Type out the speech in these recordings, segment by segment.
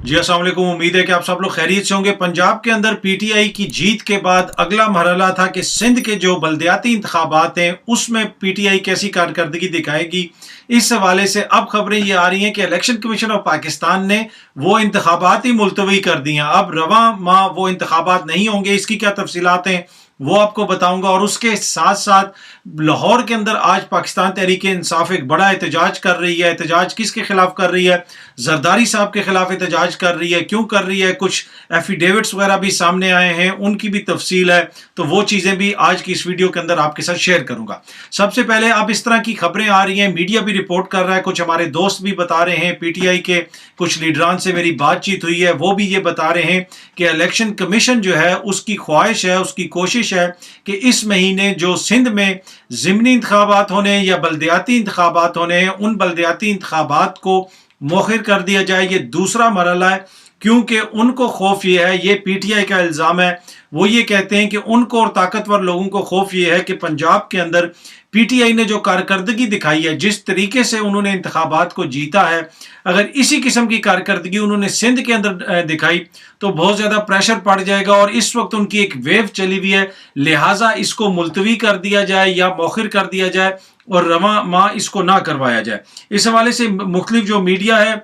जी अस्सलाम वालेकुम। उम्मीद है कि आप सब लोग खैरियत से होंगे। पंजाब के अंदर पीटीआई की जीत के बाद अगला मरहला था कि सिंध के जो बल्दियाती इंतखाबात हैं उसमें पीटीआई कैसी कारकर्दगी दिखाएगी। इस हवाले से अब खबरें ये आ रही हैं कि इलेक्शन कमीशन ऑफ पाकिस्तान ने वो इंतखाबात ही मुलतवी कर दिए हैं। अब रवां माह वो इंतखाबात नहीं होंगे। इसकी क्या तफसीलात हैं वो आपको बताऊंगा। और उसके साथ साथ लाहौर के अंदर आज पाकिस्तान तहरीक इंसाफ एक बड़ा एहतजाज कर रही है। एहतजाज किसके खिलाफ कर रही है? जरदारी साहब के खिलाफ एहतजाज कर रही है। क्यों कर रही है? कुछ एफिडेविट्स वगैरह भी सामने आए हैं, उनकी भी तफसील है। तो वो चीज़ें भी आज की इस वीडियो के अंदर आपके साथ शेयर करूंगा। सबसे पहले अब इस तरह की खबरें आ रही हैं, मीडिया भी रिपोर्ट कर रहा है, कुछ हमारे दोस्त भी बता रहे हैं, पीटीआई के कुछ लीडरान से मेरी बातचीत हुई है, वो भी ये बता रहे हैं कि इलेक्शन कमीशन जो है उसकी ख्वाहिश है, उसकी कोशिश है कि इस महीने जो सिंध में ज़िमनी इंतखाबात होने या बल्दियाती इंतखाबात होने हैं, उन बल्दियाती इंतखाबात को मौखिर कर दिया जाए। ये दूसरा मरहला है, क्योंकि उनको खौफ ये है, ये पीटीआई का इल्ज़ाम है, वो ये कहते हैं कि उनको और ताकतवर लोगों को खौफ ये है कि पंजाब के अंदर पीटीआई ने जो कारकर्दगी दिखाई है, जिस तरीके से उन्होंने इंतखाबात को जीता है, अगर इसी किस्म की कारकर्दगी उन्होंने सिंध के अंदर दिखाई तो बहुत ज़्यादा प्रेशर पड़ जाएगा। और इस वक्त उनकी एक वेव चली हुई है, लिहाजा इसको मुलतवी कर दिया जाए या मौखिर कर दिया जाए और रवां माह इसको ना करवाया जाए। इस हवाले से मुख्तलिफ जो मीडिया है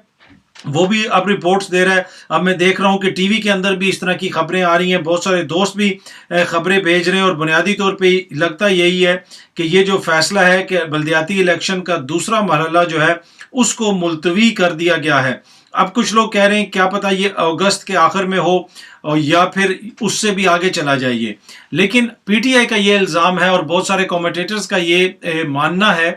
वो भी अब रिपोर्ट्स दे रहा है। अब मैं देख रहा हूँ कि टीवी के अंदर भी इस तरह की खबरें आ रही हैं, बहुत सारे दोस्त भी खबरें भेज रहे हैं और बुनियादी तौर पे लगता यही है कि ये जो फैसला है कि बल्दियाती इलेक्शन का दूसरा मरहला जो है उसको मुलतवी कर दिया गया है। अब कुछ लोग कह रहे हैं क्या पता ये अगस्त के आखिर में हो और या फिर उससे भी आगे चला जाइए, लेकिन पीटीआई का ये इल्ज़ाम है और बहुत सारे कमेंटेटर्स का ये मानना है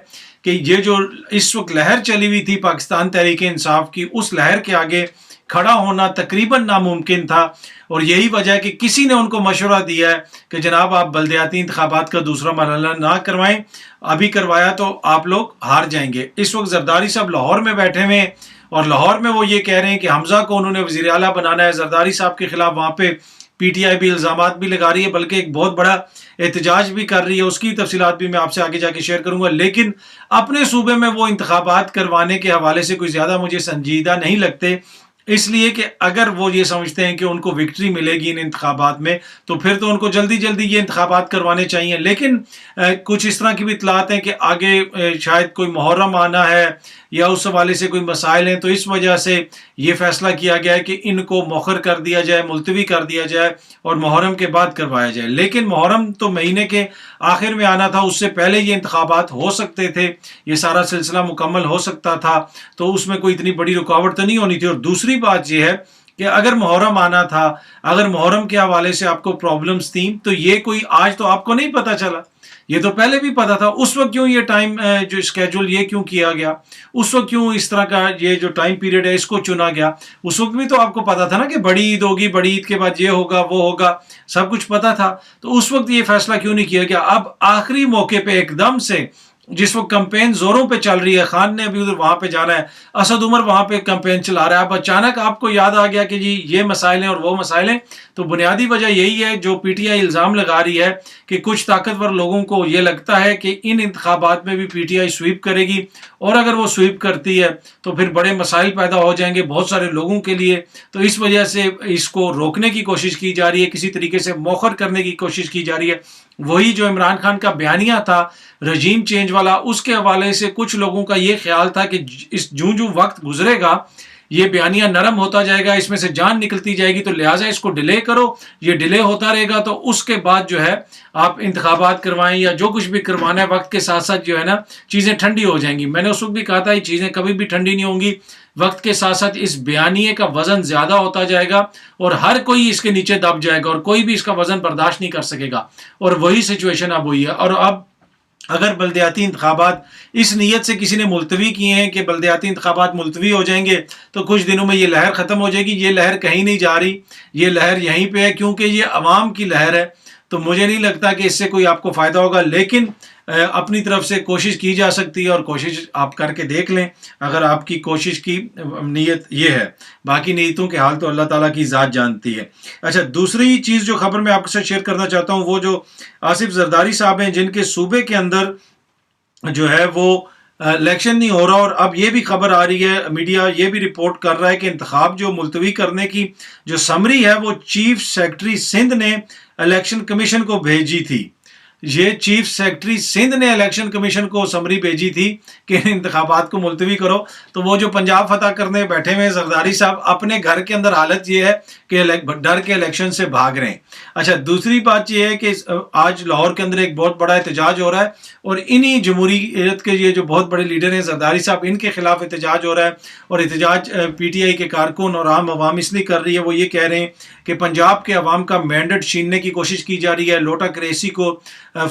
कि ये जो इस वक्त लहर चली हुई थी पाकिस्तान तहरीक इंसाफ की, उस लहर के आगे खड़ा होना तकरीबन नामुमकिन था। और यही वजह है कि किसी ने उनको मशवरा दिया है कि जनाब आप बल्दियाती इंतखाबात का दूसरा मरहला ना करवाएं, अभी करवाया तो आप लोग हार जाएंगे। इस वक्त जरदारी साहब लाहौर में बैठे हुए हैं और लाहौर में वो ये कह रहे हैं कि हमजा को उन्होंने वज़ीर आला बनाना है। जरदारी साहब के खिलाफ वहाँ पे पीटीआई भी इल्ज़ामात भी लगा रही है, बल्कि एक बहुत बड़ा एहतजाज भी कर रही है। उसकी तफसीलात भी मैं आपसे आगे जाके शेयर करूंगा। लेकिन अपने सूबे में वो इंतखाबात करवाने के हवाले से कोई ज़्यादा मुझे संजीदा नहीं लगते, इसलिए कि अगर वो ये समझते हैं कि उनको विक्ट्री मिलेगी इन इंतखाबात में तो फिर तो उनको जल्दी जल्दी ये इंतखाबात करवाने चाहिए। लेकिन कुछ इस तरह की भी इतलात हैं कि आगे शायद कोई मुहर्रम आना है या उस हवाले से कोई मसाइल हैं, तो इस वजह से ये फैसला किया गया है कि इनको मौखर कर दिया जाए, मुलतवी कर दिया जाए और मुहर्रम के बाद करवाया जाए। लेकिन मुहर्रम तो महीने के आखिर में आना था, उससे पहले ये इंतखाबात हो सकते थे, ये सारा सिलसिला मुकम्मल हो सकता था, तो उसमें कोई इतनी बड़ी रुकावट तो नहीं होनी थी। और दूसरी बात यह है कि अगर मुहर्रम आना था, अगर मुहर्रम के हवाले से आपको प्रॉब्लम्स थी, तो ये कोई आज तो आपको नहीं पता चला, ये तो पहले भी पता था। उस वक्त क्यों ये टाइम जो स्केड्यूल ये क्यों किया गया, उस वक्त क्यों इस तरह का ये जो टाइम पीरियड है इसको चुना गया? उस वक्त भी तो आपको पता था ना कि बड़ी ईद होगी, बड़ी ईद के बाद ये होगा वो होगा, सब कुछ पता था। तो उस वक्त ये फैसला क्यों नहीं किया गया? अब आखिरी मौके पे एकदम से, जिस वक्त कैंपेन जोरों पे चल रही है, खान ने अभी उधर वहां पे जाना है, असद उमर वहां पे कैंपेन चला रहा है, अब अचानक आपको याद आ गया कि जी ये मसाइल हैं और वो मसाइल हैं। तो बुनियादी वजह यही है जो पीटीआई इल्ज़ाम लगा रही है कि कुछ ताकतवर लोगों को ये लगता है कि इन इंतखाबात में भी पीटीआई स्वीप करेगी, और अगर वो स्वीप करती है तो फिर बड़े मसाइल पैदा हो जाएंगे बहुत सारे लोगों के लिए। तो इस वजह से इसको रोकने की कोशिश की जा रही है, किसी तरीके से मौखर करने की कोशिश की जा रही है। वही जो इमरान खान का बयानिया था रजीम चेंज वाला, उसके हवाले से कुछ लोगों का ये ख्याल था कि इस जूं वक्त गुजरेगा ये बयानिया नरम होता जाएगा, इसमें से जान निकलती जाएगी, तो लिहाजा इसको डिले करो। ये डिले होता रहेगा तो उसके बाद जो है आप इंतखाबात करवाएं या जो कुछ भी करवाना है, वक्त के साथ साथ जो है ना चीज़ें ठंडी हो जाएंगी। मैंने उस वक्त भी कहा था ये चीज़ें कभी भी ठंडी नहीं होंगी, वक्त के साथ साथ इस बयानिए का वजन ज़्यादा होता जाएगा और हर कोई इसके नीचे दब जाएगा और कोई भी इसका वजन बर्दाश्त नहीं कर सकेगा। और वही सिचुएशन अब हुई है। और अब अगर बल्दियाती इंतखाबात इस नीयत से किसी ने मुलतवी किए हैं कि बल्दियाती इंतखाबात मुलतवी हो जाएंगे तो कुछ दिनों में ये लहर ख़त्म हो जाएगी, ये लहर कहीं नहीं जा रही, ये लहर यहीं पे है, क्योंकि ये अवाम की लहर है। तो मुझे नहीं लगता कि इससे कोई आपको फ़ायदा होगा, लेकिन अपनी तरफ से कोशिश की जा सकती है और कोशिश आप करके देख लें अगर आपकी कोशिश की नीयत ये है। बाकी नीयतों के हाल तो अल्लाह ताला की ज़ात जानती है। अच्छा, दूसरी चीज़ जो खबर मैं आपके साथ शेयर करना चाहता हूँ वो जो आसिफ जरदारी साहब हैं, जिनके सूबे के अंदर जो है वो الیکشن نہیں ہو رہا، اور اب یہ بھی خبر آ رہی ہے، میڈیا یہ بھی رپورٹ کر رہا ہے کہ انتخاب جو ملتوی کرنے کی جو سمری ہے وہ چیف سیکرٹری سندھ نے الیکشن کمیشن کو بھیجی تھی۔ یہ چیف سیکرٹری سندھ نے الیکشن کمیشن کو سمری بھیجی تھی کہ انتخابات کو ملتوی کرو، تو وہ جو پنجاب فتح کرنے بیٹھے ہوئے زرداری صاحب اپنے گھر کے اندر حالت یہ ہے کہ ڈر کے الیکشن سے بھاگ رہے ہیں۔ اچھا، دوسری بات یہ ہے کہ آج لاہور کے اندر ایک بہت بڑا احتجاج ہو رہا ہے، اور انہی جمہوریت کے یہ جو بہت بڑے لیڈر ہیں زرداری صاحب، ان کے خلاف احتجاج ہو رہا ہے، اور احتجاج پی ٹی آئی کے کارکن اور عام عوام اس لیے کر رہی ہے، وہ یہ کہہ رہے ہیں کہ پنجاب کے عوام کا مینڈیٹ چھیننے کی کوشش کی جا رہی ہے، لوٹا کریسی کو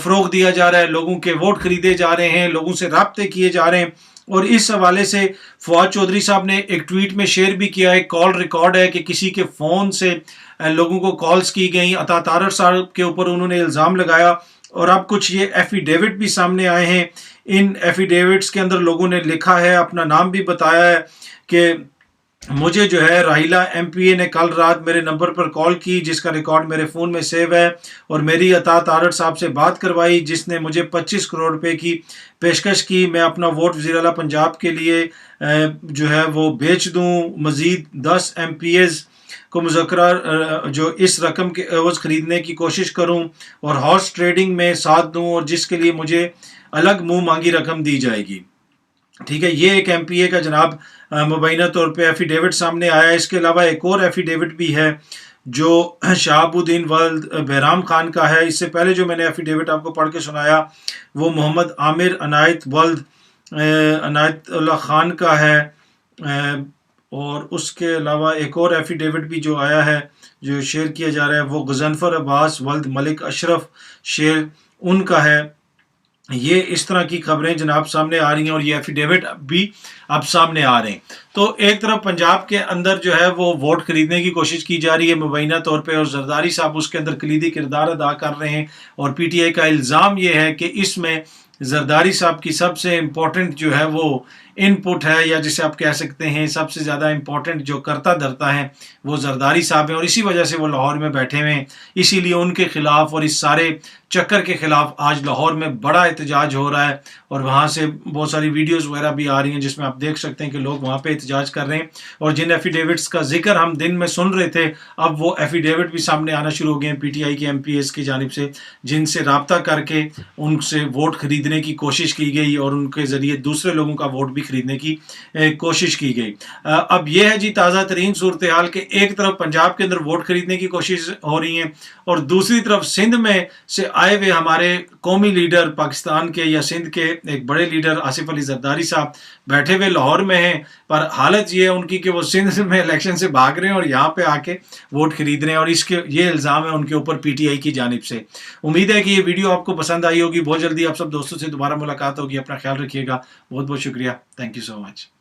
فروغ دیا جا رہا ہے، لوگوں کے ووٹ خریدے جا رہے ہیں، لوگوں سے رابطے کیے جا رہے ہیں۔ اور اس حوالے سے فواد چودھری صاحب نے ایک ٹویٹ میں شیئر بھی کیا ہے، کال ریکارڈ ہے کہ کسی کے فون سے لوگوں کو کالز کی گئیں، عطا طارر صاحب کے اوپر انہوں نے الزام لگایا، اور اب کچھ یہ ایفیڈیوٹ بھی سامنے آئے ہیں۔ ان ایفیڈیوٹس کے اندر لوگوں نے لکھا ہے، اپنا نام بھی بتایا ہے کہ مجھے جو ہے راہیلہ ایم پی اے نے کل رات میرے نمبر پر کال کی، جس کا ریکارڈ میرے فون میں سیو ہے، اور میری عطا طارر صاحب سے بات کروائی، جس نے مجھے 25 کروڑ روپے کی پیشکش کی، میں اپنا ووٹ وزیر اعلیٰ پنجاب کے لیے جو ہے وہ بیچ دوں، مزید 10 ایم پی ایز کو مذکرہ جو اس رقم کے عوض خریدنے کی کوشش کروں، اور ہارس ٹریڈنگ میں ساتھ دوں، اور جس کے لیے مجھے الگ منہ مانگی رقم دی جائے گی۔ ٹھیک ہے، یہ ایک ایم پی اے کا جناب مبینہ طور پہ ایفیڈیوٹ سامنے آیا ہے۔ اس کے علاوہ ایک اور ایفیڈیوٹ بھی ہے جو شہاب الدین ولد بہرام خان کا ہے۔ اس سے پہلے جو میں نے ایفیڈیوٹ آپ کو پڑھ کے سنایا وہ محمد عامر عنایت ولد عنایت اللہ خان کا ہے، اور اس کے علاوہ ایک اور ایفیڈیوٹ بھی جو آیا ہے جو شیئر کیا جا رہا ہے وہ غضنفر عباس ولد ملک اشرف شیر ان کا ہے۔ یہ اس طرح کی خبریں جناب سامنے آ رہی ہیں، اور یہ ایفیڈیوٹ بھی اب سامنے آ رہے ہیں۔ تو ایک طرف پنجاب کے اندر جو ہے وہ ووٹ خریدنے کی کوشش کی جا رہی ہے مبینہ طور پہ، اور زرداری صاحب اس کے اندر کلیدی کردار ادا کر رہے ہیں، اور پی ٹی آئی کا الزام یہ ہے کہ اس میں زرداری صاحب کی سب سے امپورٹنٹ جو ہے وہ ان پٹ ہے، یا جسے آپ کہہ سکتے ہیں سب سے زیادہ امپورٹنٹ جو کرتا دھرتا ہے وہ زرداری صاحب ہیں، اور اسی وجہ سے وہ لاہور میں بیٹھے ہوئے ہیں۔ اسی لیے ان کے خلاف اور اس سارے چکر کے خلاف آج لاہور میں بڑا احتجاج ہو رہا ہے، اور وہاں سے بہت ساری ویڈیوز وغیرہ بھی آ رہی ہیں جس میں آپ دیکھ سکتے ہیں کہ لوگ وہاں پہ احتجاج کر رہے ہیں، اور جن ایفیڈیوٹس کا ذکر ہم دن میں سن رہے تھے اب وہ ایفیڈیوٹ بھی سامنے آنا شروع ہو گئے ہیں پی ٹی آئی کے ایم پی ایس کی جانب سے، جن سے رابطہ کر کے ان سے ووٹ خریدنے کی کوشش کی گئی، اور ان کے ذریعے دوسرے لوگوں کا ووٹ بھی خریدنے کی کوشش کی گئی۔ اب یہ ہے جی تازہ ترین صورتحال کہ ایک طرف پنجاب کے اندر ووٹ خریدنے کی کوشش ہو رہی ہیں، اور دوسری طرف سندھ میں سے آئے ہوئے ہمارے قومی لیڈر پاکستان کے یا سندھ کے ایک بڑے لیڈر آصف علی زرداری صاحب بیٹھے ہوئے لاہور میں ہیں، پر حالت یہ ہے ان کی کہ وہ سندھ میں الیکشن سے بھاگ رہے ہیں اور یہاں پہ آ کے ووٹ خرید رہے ہیں، اور اس کے یہ الزام ہے ان کے اوپر پی ٹی آئی کی جانب سے۔ امید ہے کہ یہ ویڈیو آپ کو پسند آئی ہوگی۔ بہت جلدی آپ سب دوستوں سے دوبارہ ملاقات ہوگی۔ اپنا خیال رکھیے گا۔ بہت بہت شکریہ۔ Thank you so much.